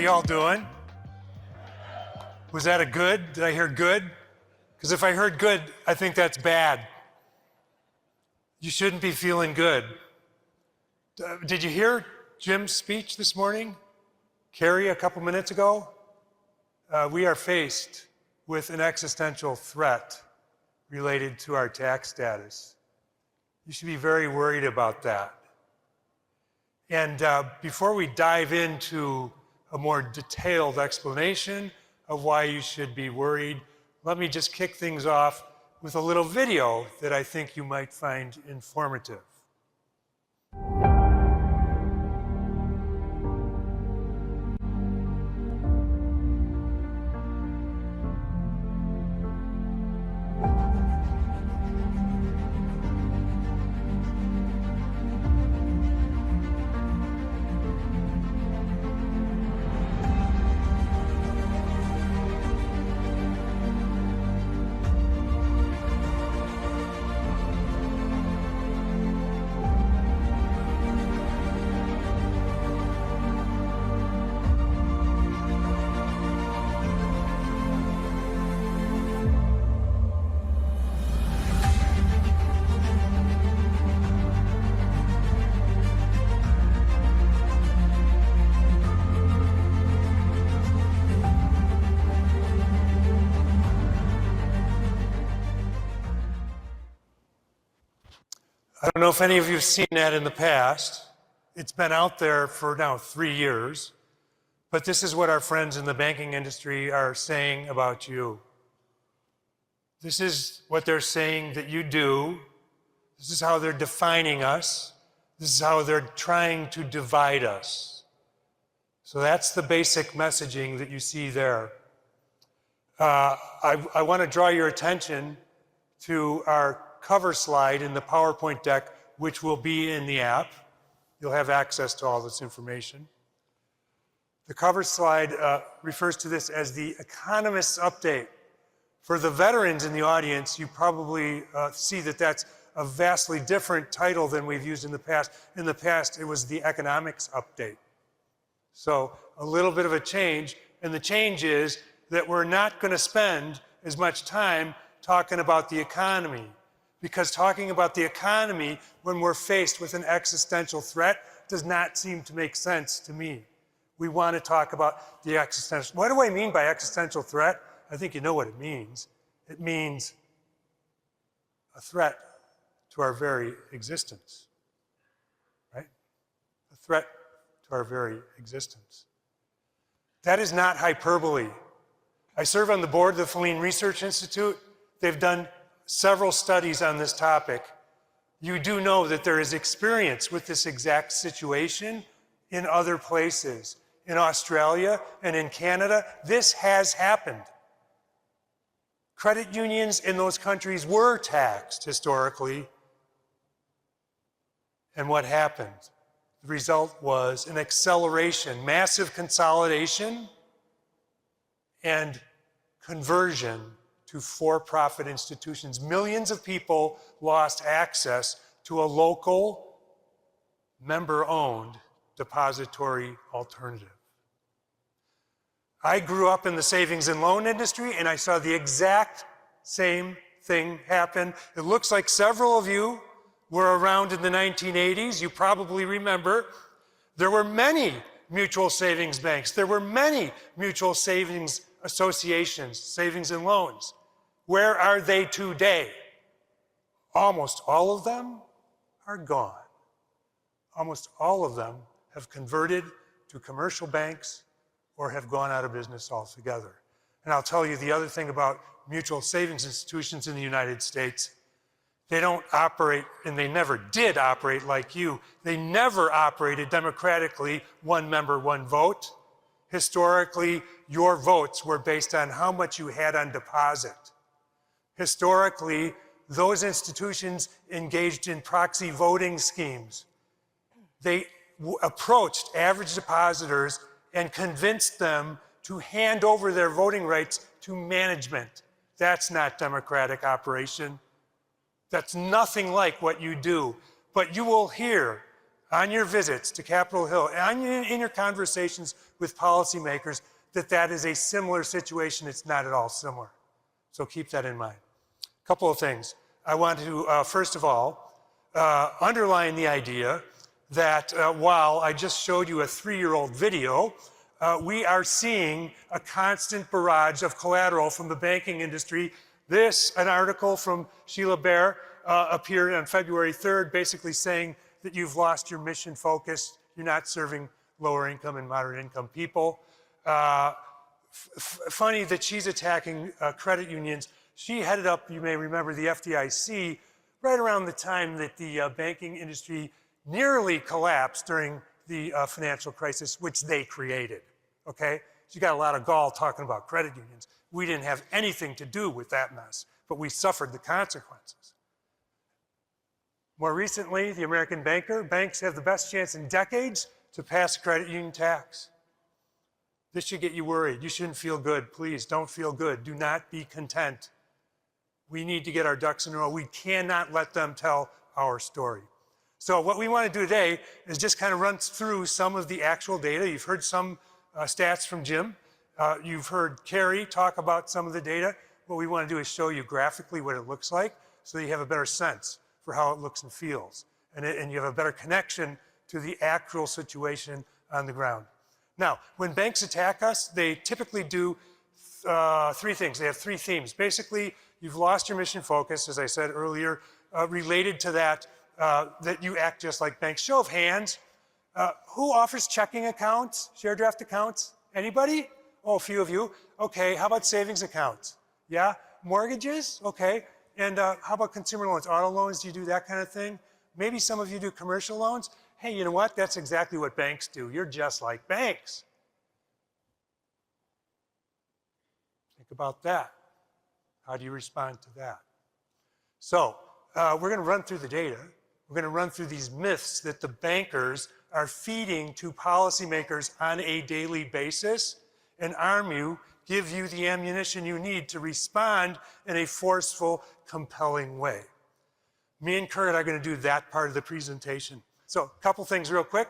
y'all doing? Was that a good? Did I hear good? Because if I heard good, I think that's bad. You shouldn't be feeling good. Did you hear Jim's speech this morning? Carrie, a couple minutes ago? We are faced with an existential threat related to our tax status. You should be very worried about that. And before we dive into a more detailed explanation of why you should be worried, let me just kick things off with a little video that I think you might find informative. I don't know if any of you have seen that in the past. It's been out there for now 3 years, but this is what our friends in the banking industry are saying about you. This is what they're saying that you do. This is how they're defining us. This is how they're trying to divide us. So that's the basic messaging that you see there. I want to draw your attention to our cover slide in the PowerPoint deck, which will be in the app. You'll have access to all this information. The cover slide refers to this as the Economist's Update. For the veterans in the audience, you probably see that that's a vastly different title than we've used in the past. In the past, it was the Economics Update. So a little bit of a change, and the change is that we're not going to spend as much time talking about the economy, because talking about the economy when we're faced with an existential threat does not seem to make sense to me. We want to talk about the existential. What do I mean by existential threat? I think you know what it means. It means a threat to our very existence, right? A threat to our very existence. That is not hyperbole. I serve on the board of the Philine Research Institute. They've done several studies on this topic. You do know that there is experience with this exact situation in other places. In Australia and in Canada, this has happened. Credit unions in those countries were taxed historically. And what happened? The result was an acceleration, massive consolidation, and conversion to for-profit institutions. Millions of people lost access to a local, member-owned depository alternative. I grew up in the savings and loan industry, and I saw the exact same thing happen. It looks like several of you were around in the 1980s. You probably remember there were many mutual savings banks. There were many mutual savings associations, savings and loans. Where are they today? Almost all of them are gone. Almost all of them have converted to commercial banks or have gone out of business altogether. And I'll tell you the other thing about mutual savings institutions in the United States. They don't operate, and they never did operate like you. They never operated democratically, one member, one vote. Historically, your votes were based on how much you had on deposit. Historically, those institutions engaged in proxy voting schemes. They approached average depositors and convinced them to hand over their voting rights to management. That's not democratic operation. That's nothing like what you do. But you will hear on your visits to Capitol Hill, and in your conversations with policymakers, that is a similar situation. It's not at all similar. So keep that in mind. A couple of things. I want to, first of all, underline the idea that while I just showed you a 3-year-old video, we are seeing a constant barrage of collateral from the banking industry. An article from Sheila Bair appeared on February 3rd, basically saying that you've lost your mission focus. You're not serving lower income and moderate income people. Funny that she's attacking credit unions. She headed up, you may remember, the FDIC right around the time that the banking industry nearly collapsed during the financial crisis, which they created, okay? She got a lot of gall talking about credit unions. We didn't have anything to do with that mess, but we suffered the consequences. More recently, the American banker, banks have the best chance in decades to pass a credit union tax. This should get you worried. You shouldn't feel good. Please don't feel good. Do not be content. We need to get our ducks in a row. We cannot let them tell our story. So what we want to do today is just kind of run through some of the actual data. You've heard some stats from Jim. You've heard Carrie talk about some of the data. What we want to do is show you graphically what it looks like so that you have a better sense for how it looks and feels. And you have a better connection to the actual situation on the ground. Now, when banks attack us, they typically do 3 things. They have 3 themes. Basically, you've lost your mission focus, as I said earlier, related to that, that you act just like banks. Show of hands. Who offers checking accounts, share draft accounts? Anybody? Oh, a few of you. Okay, how about savings accounts? Yeah? Mortgages? Okay. And how about consumer loans, auto loans? Do you do that kind of thing? Maybe some of you do commercial loans. Hey, you know what? That's exactly what banks do. You're just like banks. Think about that. How do you respond to that? So we're going to run through the data. We're going to run through these myths that the bankers are feeding to policymakers on a daily basis and arm you, give you the ammunition you need to respond in a forceful, compelling way. Me and Curt are going to do that part of the presentation. So a couple things real quick.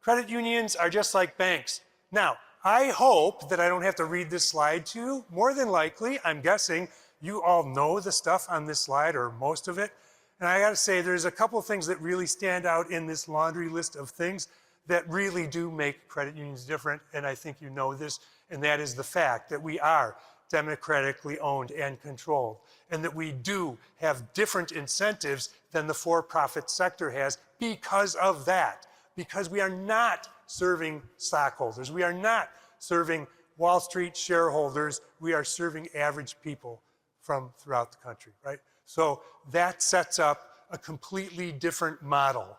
Credit unions are just like banks. Now, I hope that I don't have to read this slide to you. More than likely, I'm guessing you all know the stuff on this slide, or most of it. And I gotta say, there's a couple of things that really stand out in this laundry list of things that really do make credit unions different, and I think you know this, and that is the fact that we are democratically owned and controlled, and that we do have different incentives than the for-profit sector has because of that, because we are not serving stockholders, we are not serving Wall Street shareholders, we are serving average people from throughout the country, right? So that sets up a completely different model,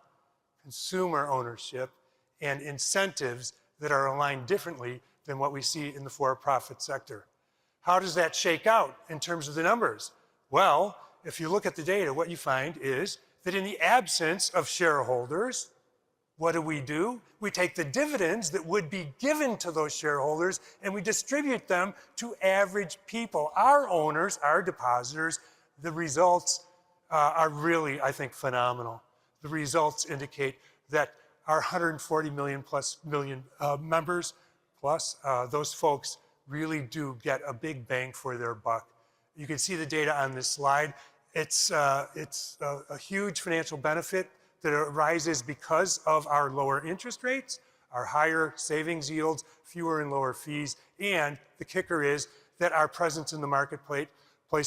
consumer ownership and incentives that are aligned differently than what we see in the for-profit sector. How does that shake out in terms of the numbers? Well, if you look at the data, what you find is that in the absence of shareholders, what do? We take the dividends that would be given to those shareholders and we distribute them to average people, our owners, our depositors. The results are really, I think, phenomenal. The results indicate that our 140 million plus members, plus those folks really do get a big bang for their buck. You can see the data on this slide. It's a huge financial benefit that arises because of our lower interest rates, our higher savings yields, fewer and lower fees, and the kicker is that our presence in the marketplace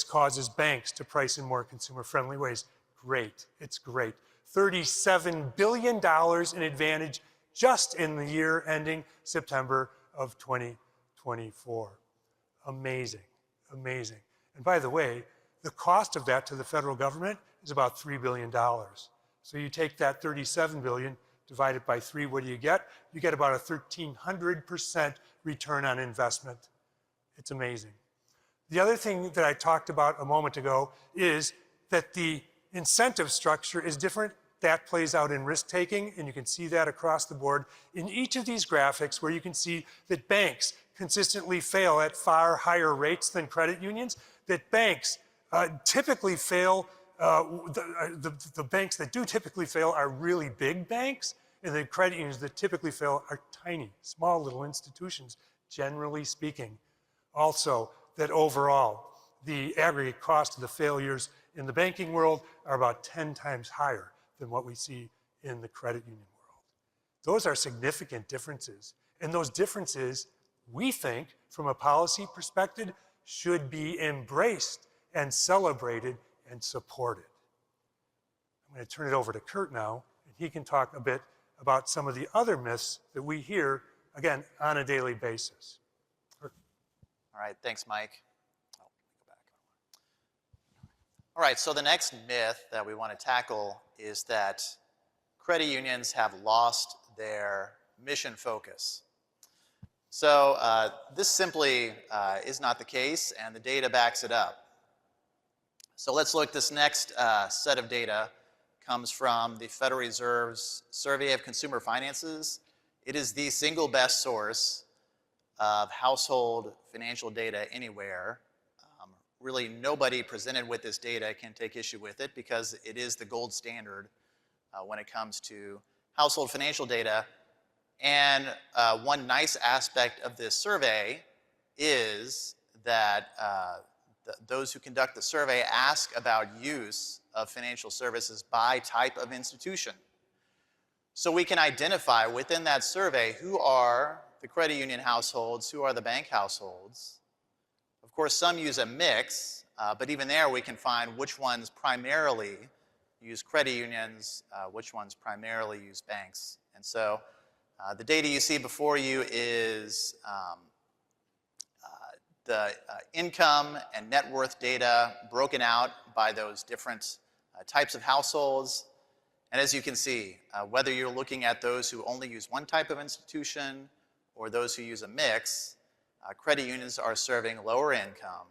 causes banks to price in more consumer-friendly ways. Great, it's great. $37 billion in advantage just in the year ending September of 2024. Amazing, amazing. And by the way, the cost of that to the federal government is about $3 billion. So you take that $37 billion, divide it by 3, what do you get? You get about a 1,300% return on investment. It's amazing. The other thing that I talked about a moment ago is that the incentive structure is different. That plays out in risk-taking, and you can see that across the board in each of these graphics where you can see that banks consistently fail at far higher rates than credit unions, that banks typically fail, the banks that do typically fail are really big banks, And the credit unions that typically fail are tiny, small little institutions, generally speaking. Also, that overall, the aggregate cost of the failures in the banking world are about 10 times higher than what we see in the credit union world. Those are significant differences. And those differences, we think, from a policy perspective, should be embraced and celebrated and supported. I'm going to turn it over to Curt now, and he can talk a bit about some of the other myths that we hear, again, on a daily basis. Curt. All right, thanks, Mike. Oh, go back. All right, so the next myth that we want to tackle is that credit unions have lost their mission focus. So this simply is not the case, and the data backs it up. So let's look. This next set of data comes from the Federal Reserve's Survey of Consumer Finances. It is the single best source of household financial data anywhere. Really, nobody presented with this data can take issue with it because it is the gold standard when it comes to household financial data. And one nice aspect of this survey is that those who conduct the survey ask about use of financial services by type of institution. So we can identify within that survey who are the credit union households, who are the bank households. Of course, some use a mix, but even there we can find which ones primarily use credit unions, which ones primarily use banks. And so the data you see before you is the income and net worth data broken out by those different types of households. And as you can see, whether you're looking at those who only use one type of institution or those who use a mix, credit unions are serving lower income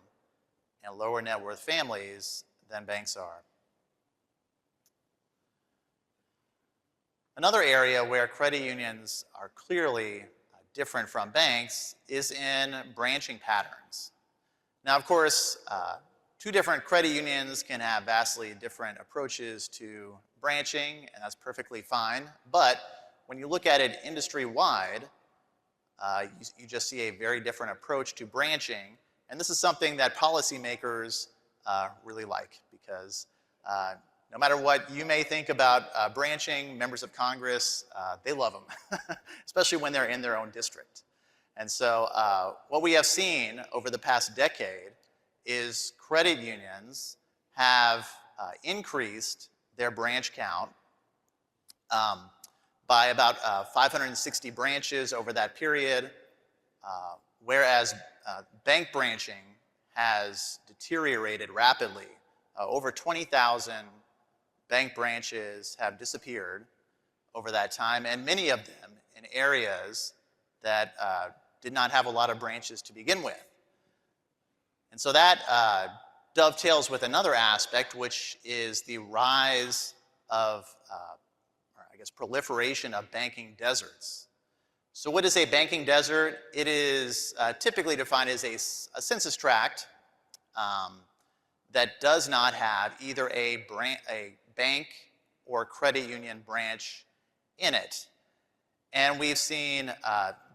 and lower net worth families than banks are. Another area where credit unions are clearly different from banks is in branching patterns. Now, of course, two different credit unions can have vastly different approaches to branching, and that's perfectly fine. But when you look at it industry-wide, you just see a very different approach to branching. And this is something that policymakers really like because no matter what you may think about branching, members of Congress, they love them, especially when they're in their own district. And so what we have seen over the past decade is credit unions have increased their branch count by about 560 branches over that period, whereas bank branching has deteriorated rapidly. Over 20,000 bank branches have disappeared over that time, and many of them in areas that did not have a lot of branches to begin with. And so that dovetails with another aspect, which is the rise of, or I guess, proliferation of banking deserts. So what is a banking desert? It is typically defined as a census tract that does not have either a bank or credit union branch in it. And we've seen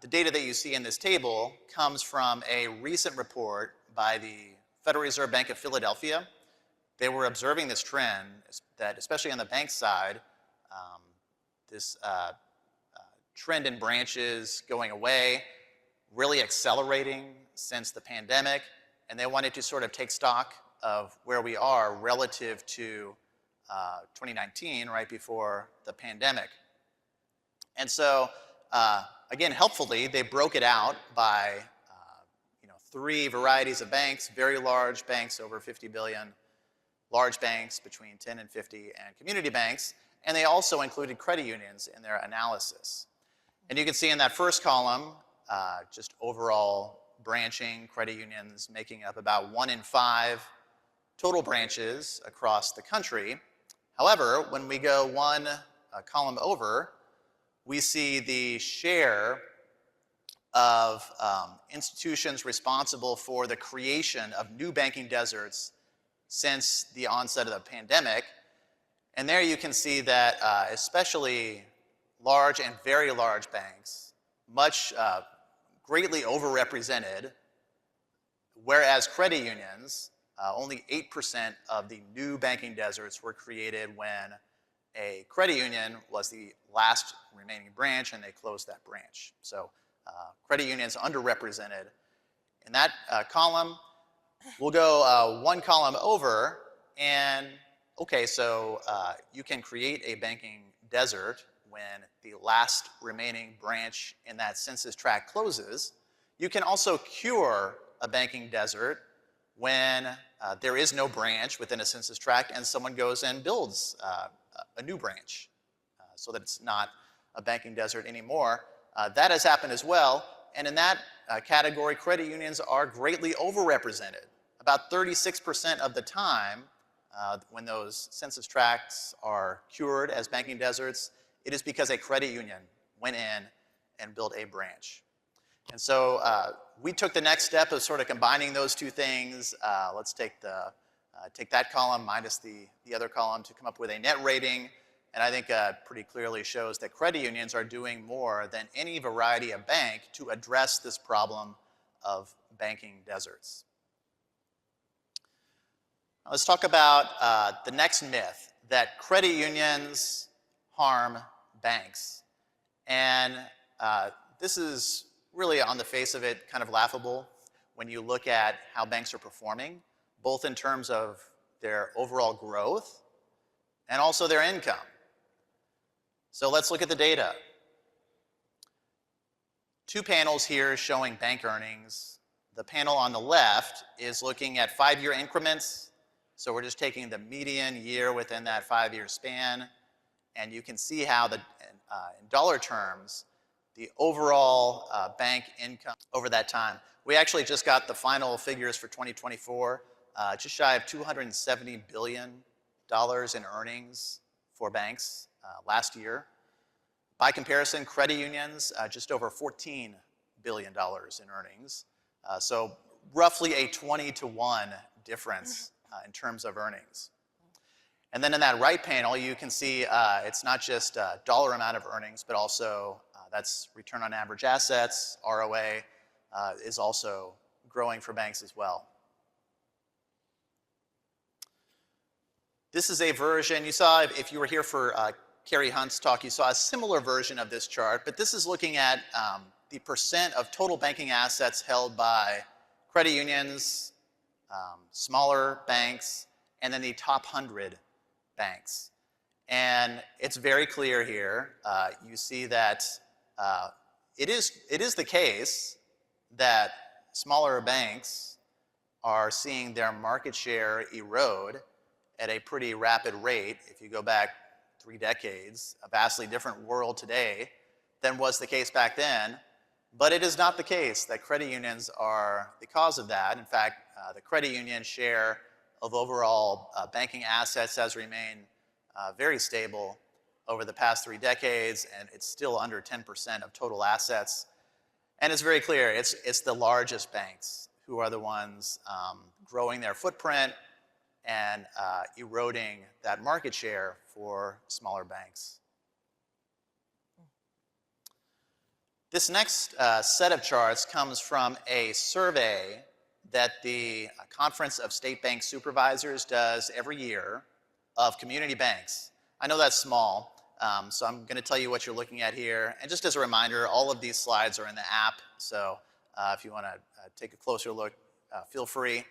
the data that you see in this table comes from a recent report by the Federal Reserve Bank of Philadelphia. They were observing this trend that, especially on the bank side, this trend in branches going away, really accelerating since the pandemic, and they wanted to sort of take stock of where we are relative to 2019, right before the pandemic. And so, again, helpfully, they broke it out by three varieties of banks: very large banks over 50 billion, large banks between 10 and 50, and community banks. And they also included credit unions in their analysis. And you can see in that first column, just overall branching, credit unions making up about 1 in 5 total branches across the country. However, when we go one column over, we see the share of institutions responsible for the creation of new banking deserts since the onset of the pandemic. And there you can see that especially large and very large banks, greatly overrepresented, whereas credit unions, only 8% of the new banking deserts were created when a credit union was the last remaining branch and they closed that branch. So credit unions underrepresented. In that column, we'll go one column over, and okay, so you can create a banking desert when the last remaining branch in that census tract closes. You can also cure a banking desert when there is no branch within a census tract and someone goes and builds a new branch so that it's not a banking desert anymore. That has happened as well, and in that category, credit unions are greatly overrepresented. About 36% of the time, when those census tracts are cured as banking deserts, it is because a credit union went in and built a branch. And so we took the next step of sort of combining those two things. Let's take that column minus the other column to come up with a net rating. And I think pretty clearly shows that credit unions are doing more than any variety of bank to address this problem of banking deserts. Now let's talk about the next myth, that credit unions harm banks. And this is really, on the face of it, kind of laughable when you look at how banks are performing, both in terms of their overall growth and also their income. So let's look at the data. Two panels here showing bank earnings. The panel on the left is looking at 5-year increments. So we're just taking the median year within that 5-year span. And you can see how, in dollar terms, the overall bank income over that time. We actually just got the final figures for 2024, just shy of $270 billion in earnings for banks last year. By comparison, credit unions, just over $14 billion in earnings. So roughly a 20-to-1 difference in terms of earnings. And then in that right panel, you can see it's not just dollar amount of earnings, but also that's return on average assets, ROA, is also growing for banks as well. This is a version, you saw, if you were here for Carrie Hunt's talk, you saw a similar version of this chart, but this is looking at the percent of total banking assets held by credit unions, smaller banks, and then the top 100 banks. And it's very clear here. You see that it is the case that smaller banks are seeing their market share erode at a pretty rapid rate. If you go back 3 decades, a vastly different world today than was the case back then. But it is not the case that credit unions are the cause of that. In fact, the credit union share of overall banking assets has remained very stable over the past 3 decades, and it's still under 10% of total assets. And it's very clear, it's the largest banks who are the ones growing their footprint and eroding that market share for smaller banks. This next set of charts comes from a survey that the Conference of State Bank Supervisors does every year of community banks. I know that's small, so I'm going to tell you what you're looking at here. And just as a reminder, all of these slides are in the app, so if you want to take a closer look, feel free.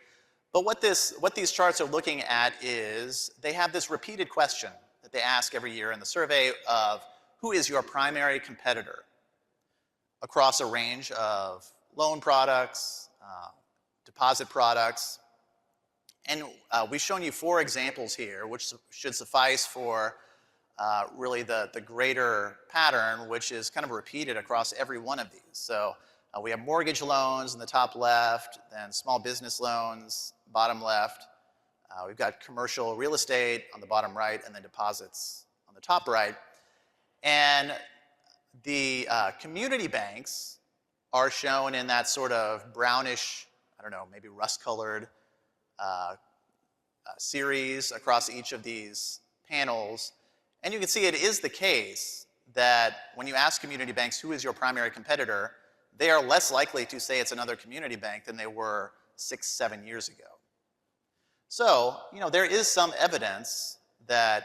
But what these charts are looking at is they have this repeated question that they ask every year in the survey of who is your primary competitor across a range of loan products, deposit products. And we've shown you 4 examples here, which should suffice for really the greater pattern, which is kind of repeated across every one of these. So we have mortgage loans in the top left, then small business loans, bottom left. We've got commercial real estate on the bottom right, and then deposits on the top right. And the community banks are shown in that sort of brownish, I don't know, maybe rust-colored series across each of these panels. And you can see it is the case that when you ask community banks who is your primary competitor, they are less likely to say it's another community bank than they were 6, 7 years ago. So, there is some evidence that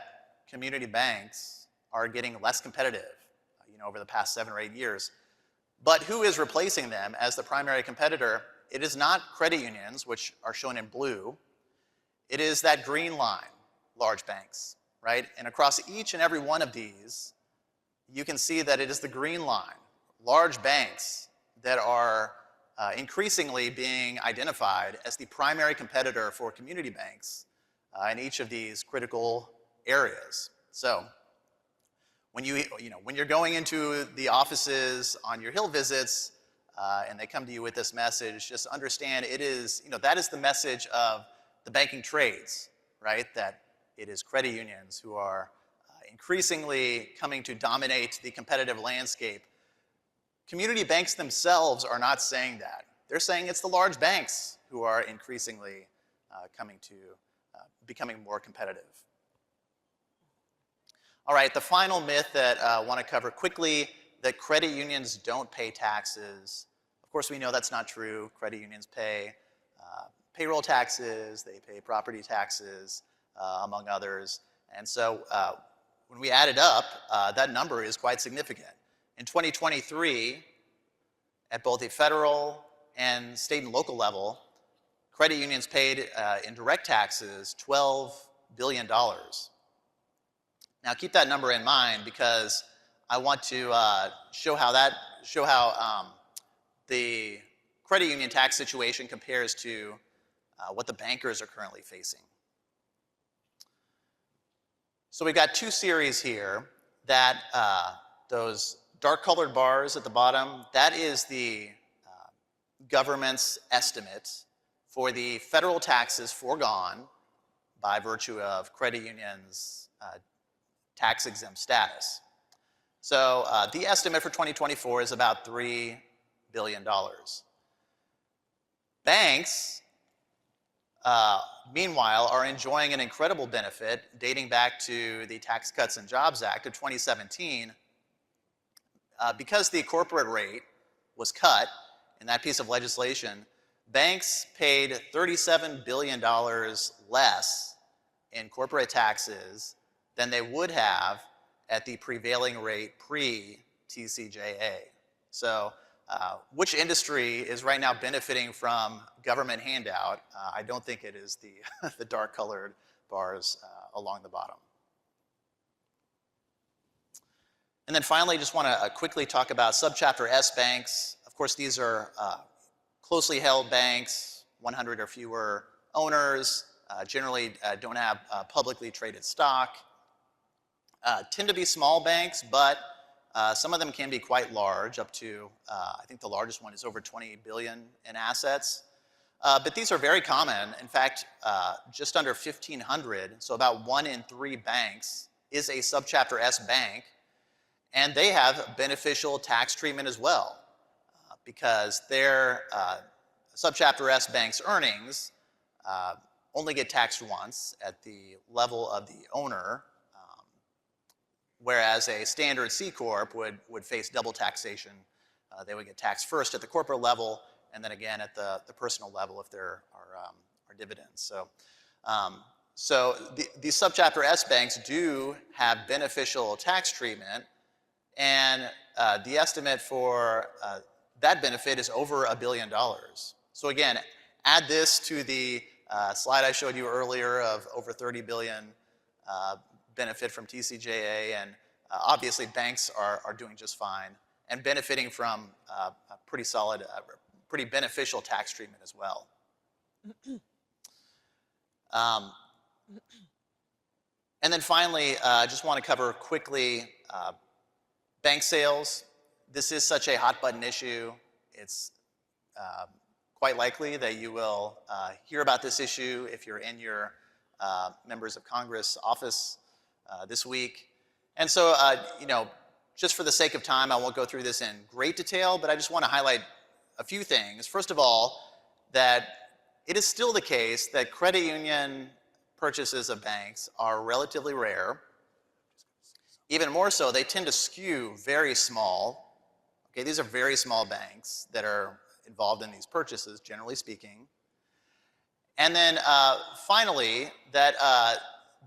community banks are getting less competitive, over the past 7 or 8 years. But who is replacing them as the primary competitor? It is not credit unions, which are shown in blue. It is that green line, large banks, right? And across each and every one of these, you can see that it is the green line, large banks, that are increasingly being identified as the primary competitor for community banks in each of these critical areas. So, when you're going into the offices on your Hill visits and they come to you with this message, just understand it is, that is the message of the banking trades, right? That it is credit unions who are increasingly coming to dominate the competitive landscape. Community banks themselves are not saying that. They're saying it's the large banks who are increasingly becoming more competitive. All right, the final myth that I want to cover quickly, that credit unions don't pay taxes. Of course, we know that's not true. Credit unions pay payroll taxes, they pay property taxes, among others. And so when we add it up, that number is quite significant. In 2023, at both a federal and state and local level, credit unions paid in direct taxes $12 billion. Now keep that number in mind because I want to show how the credit union tax situation compares to what the bankers are currently facing. So we've got two series here that those dark colored bars at the bottom, that is the government's estimate for the federal taxes foregone by virtue of credit unions' tax-exempt status. So the estimate for 2024 is about $3 billion. Banks, meanwhile, are enjoying an incredible benefit dating back to the Tax Cuts and Jobs Act of 2017. Because the corporate rate was cut in that piece of legislation, banks paid $37 billion less in corporate taxes than they would have at the prevailing rate pre-TCJA. So which industry is right now benefiting from government handout? I don't think it is the dark colored bars along the bottom. And then finally, just want to quickly talk about subchapter S banks. Of course, these are closely held banks, 100 or fewer owners, generally don't have publicly traded stock. Tend to be small banks, but some of them can be quite large, up to, I think the largest one is over 20 billion in assets. But these are very common. In fact, just under 1,500, so about 1 in 3 banks is a subchapter S bank, and they have beneficial tax treatment as well, because their subchapter S bank's earnings only get taxed once at the level of the owner, whereas a standard C Corp would face double taxation. They would get taxed first at the corporate level and then again at the personal level if there are dividends. So these subchapter S banks do have beneficial tax treatment, and the estimate for that benefit is over $1 billion. So again, add this to the slide I showed you earlier of over 30 billion benefit from TCJA, and obviously banks are doing just fine and benefiting from a pretty solid, pretty beneficial tax treatment as well. And then finally, I just want to cover quickly bank sales. This is such a hot button issue. It's quite likely that you will hear about this issue if you're in your members of Congress office this week. And so, just for the sake of time, I won't go through this in great detail, but I just want to highlight a few things. First of all, that it is still the case that credit union purchases of banks are relatively rare, Even more so, they tend to skew very small. Okay, these are very small banks that are involved in these purchases, generally speaking. And then finally, that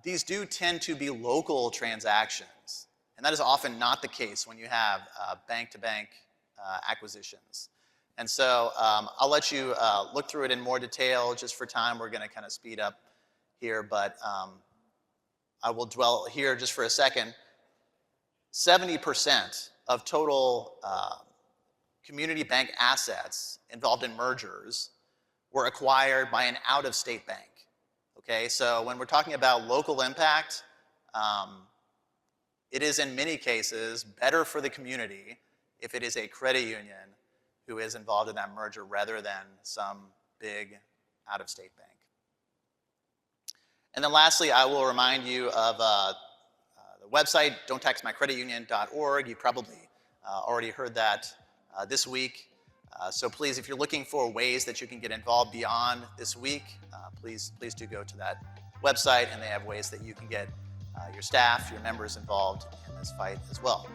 these do tend to be local transactions. And that is often not the case when you have bank-to-bank acquisitions. And so I'll let you look through it in more detail. Just for time, we're going to kind of speed up here, but I will dwell here just for a second. 70% of total community bank assets involved in mergers were acquired by an out-of-state bank. Okay, so when we're talking about local impact, it is in many cases better for the community if it is a credit union who is involved in that merger rather than some big out-of-state bank. And then lastly, I will remind you of the website, don'ttaxmycreditunion.org. You probably already heard that this week. So please, if you're looking for ways that you can get involved beyond this week, please do go to that website, and they have ways that you can get your staff, your members involved in this fight as well.